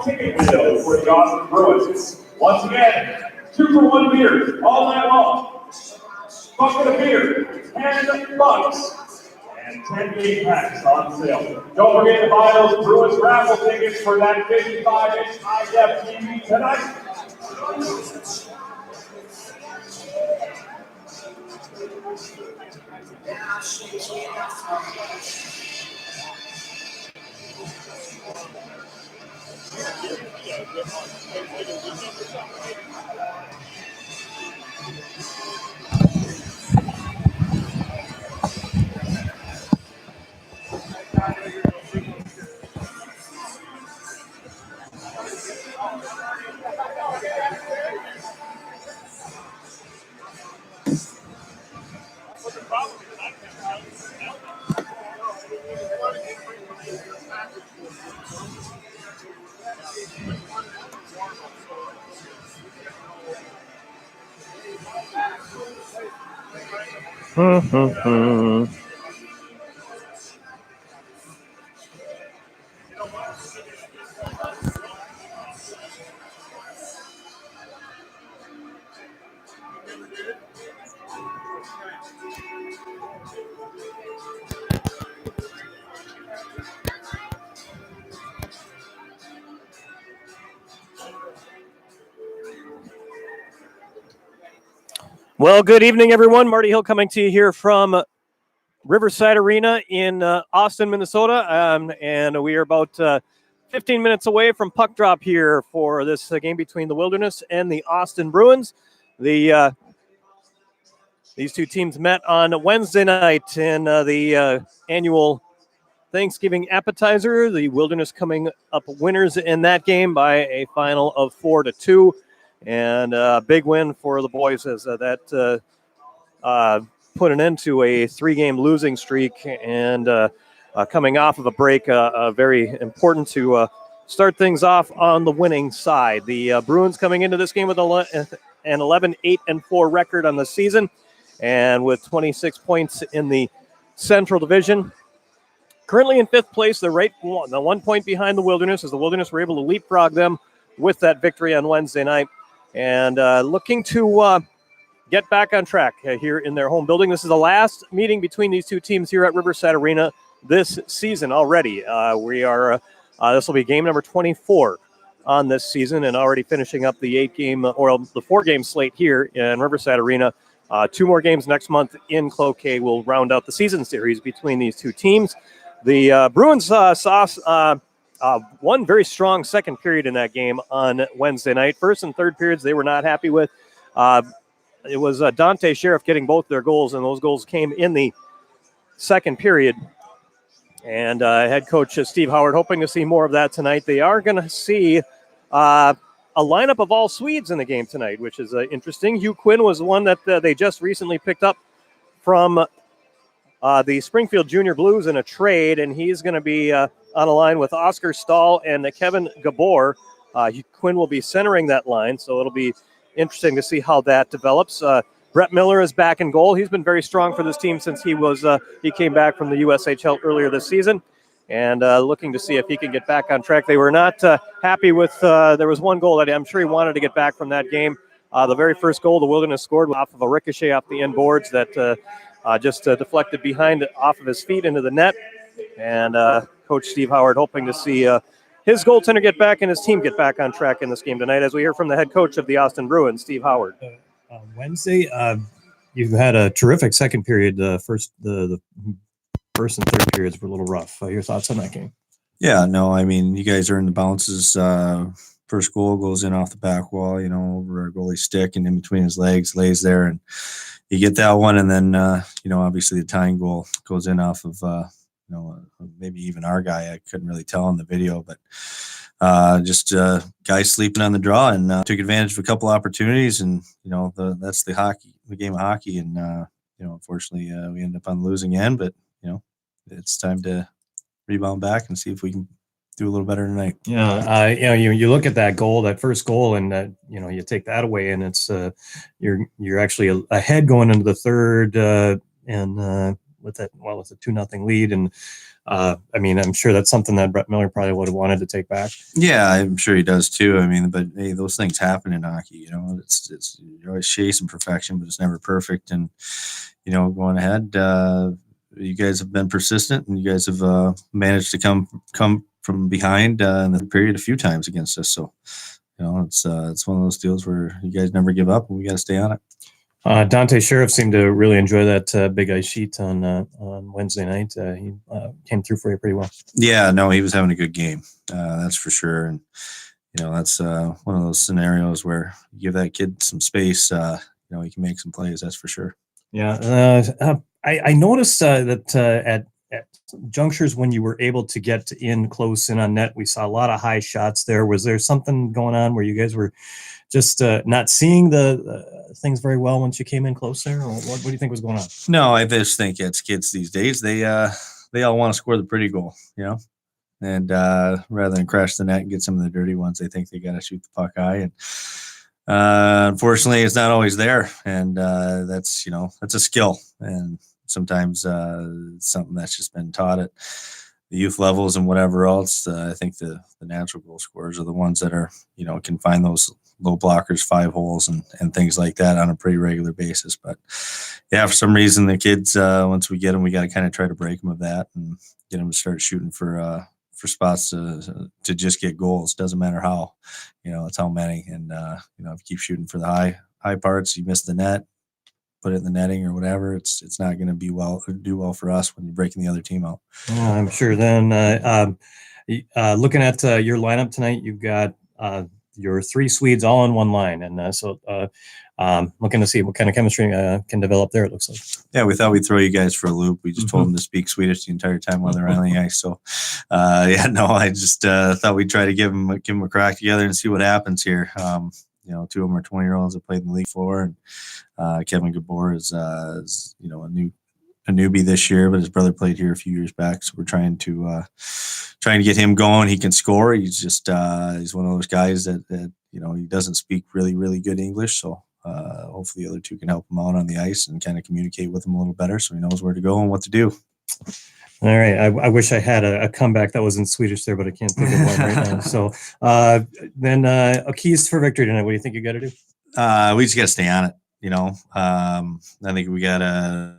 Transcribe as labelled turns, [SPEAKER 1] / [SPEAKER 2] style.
[SPEAKER 1] ticket window for the Austin Bruins. Once again, 2-for-1 beer all night long. Bucket of beer, $10. And 10 game packs on sale. Don't forget to buy those Bruins raffle tickets for that 55-inch high-def TV tonight.
[SPEAKER 2] Well, good evening, everyone. Marty Hill coming to you here from Riverside Arena in Austin, Minnesota. And we are about 15 minutes away from puck drop here for this game between the Wilderness and the Austin Bruins. These two teams met on Wednesday night in the annual Thanksgiving appetizer. The Wilderness coming up winners in that game by a final of 4-2. And a big win for the boys as that put an end to a 3-game losing streak. And coming off of a break, very important to start things off on the winning side. The Bruins coming into this game with an 11-8-4 record on the season, and with 26 points in the Central Division. Currently in 5th place, they're right 1 point behind the Wilderness, as the Wilderness were able to leapfrog them with that victory on Wednesday night. And looking to get back on track here in their home building. This is the last meeting between these two teams here at Riverside Arena this season already. This will be game number 24 on this season, and already finishing up the 4-game slate here in Riverside Arena. 2 more games next month in Cloquet will round out the season series between these two teams. The Bruins saw one very strong second period in that game on Wednesday night. First and third periods they were not happy with. It was Dante Sheriff getting both their goals, and those goals came in the second period. And head coach Steve Howard hoping to see more of that tonight. They are going to see a lineup of all Swedes in the game tonight, which is interesting. Hugh Quinn was one that they just recently picked up from the Springfield Junior Blues in a trade, and he's going to be on a line with Oscar Stahl and Kevin Gabor. Quinn will be centering that line, so it'll be interesting to see how that develops. Brett Miller is back in goal. He's been very strong for this team since he came back from the USHL earlier this season, and looking to see if he can get back on track. They were not happy with, there was one goal that I'm sure he wanted to get back from that game. The very first goal the Wilderness scored off of a ricochet off the end boards that just deflected behind off of his feet into the net. And Coach Steve Howard hoping to see his goaltender get back and his team get back on track in this game tonight, as we hear from the head coach of the Austin Bruins, Steve Howard.
[SPEAKER 3] Wednesday, you've had a terrific second period. The first and third periods were a little rough. Your thoughts on that game?
[SPEAKER 4] Yeah, no, I mean, you guys are in the bounces. First goal goes in off the back wall, over our goalie's stick and in between his legs, lays there, and you get that one. And then, obviously the tying goal goes in off of, maybe even our guy. I couldn't really tell in the video, but just guy sleeping on the draw, and took advantage of a couple opportunities. And, that's the game of hockey. And, unfortunately, we ended up on the losing end, but, it's time to rebound back and see if we can do a little better tonight.
[SPEAKER 3] Yeah, you look at that goal, that first goal, and you take that away, and it's you're actually ahead going into the third, and with that, it's a 2-0 lead, and I mean, I'm sure that's something that Brett Miller probably would have wanted to take back.
[SPEAKER 4] Yeah, I'm sure he does too. I mean, but hey, those things happen in hockey. You know, it's you're always chasing perfection, but it's never perfect. And you know, going ahead, you guys have been persistent, and you guys have managed to come from behind in the period a few times against us. So, you know, it's one of those deals where you guys never give up, and we got to stay on it.
[SPEAKER 3] Dante Sheriff seemed to really enjoy that big ice sheet on Wednesday night. He came through for you pretty well.
[SPEAKER 4] Yeah, no, he was having a good game. That's for sure. And you know, that's one of those scenarios where you give that kid some space. You know, he can make some plays. That's for sure.
[SPEAKER 3] Yeah, I noticed that at junctures when you were able to get in close in on net, we saw a lot of high shots there. Was there something going on where you guys were just not seeing the things very well once you came in close there? Or what do you think was going on?
[SPEAKER 4] No, I just think it's kids these days. They all want to score the pretty goal, you know, and rather than crash the net and get some of the dirty ones, they think they got to shoot the puck high. And unfortunately, it's not always there, and that's a skill, and sometimes it's something that's just been taught at the youth levels and whatever else. I think the natural goal scorers are the ones that are, you know, can find those low blockers, 5 holes, and things like that on a pretty regular basis. But yeah, for some reason, the kids, once we get them, we got to kind of try to break them of that and get them to start shooting for spots to just get goals. Doesn't matter how, you know, it's how many. And you know, if you keep shooting for the high parts, you miss the net, put it in the netting or whatever, it's not going to do well for us when you're breaking the other team out.
[SPEAKER 3] I'm sure. Then looking at your lineup tonight, you've got your 3 Swedes all on one line, and so looking to see what kind of chemistry can develop there. It looks like.
[SPEAKER 4] Yeah, we thought we'd throw you guys for a loop. We just told them to speak Swedish the entire time while they're on the ice. So, yeah, no, I just thought we'd try to give them a crack together and see what happens here. You know, 2 of them are 20-year-olds that played in the league floor, and Kevin Gabor is you know, a newbie this year, but his brother played here a few years back. So we're trying to get him going. He can score. He's just he's one of those guys that you know, he doesn't speak really, really good English. So hopefully the other 2 can help him out on the ice and kind of communicate with him a little better, so he knows where to go and what to do.
[SPEAKER 3] All right. I wish I had a comeback that was in Swedish there, but I can't think of one right now. So then keys for victory tonight. What do you think you got to do?
[SPEAKER 4] We just got to stay on it. You know, I think we got to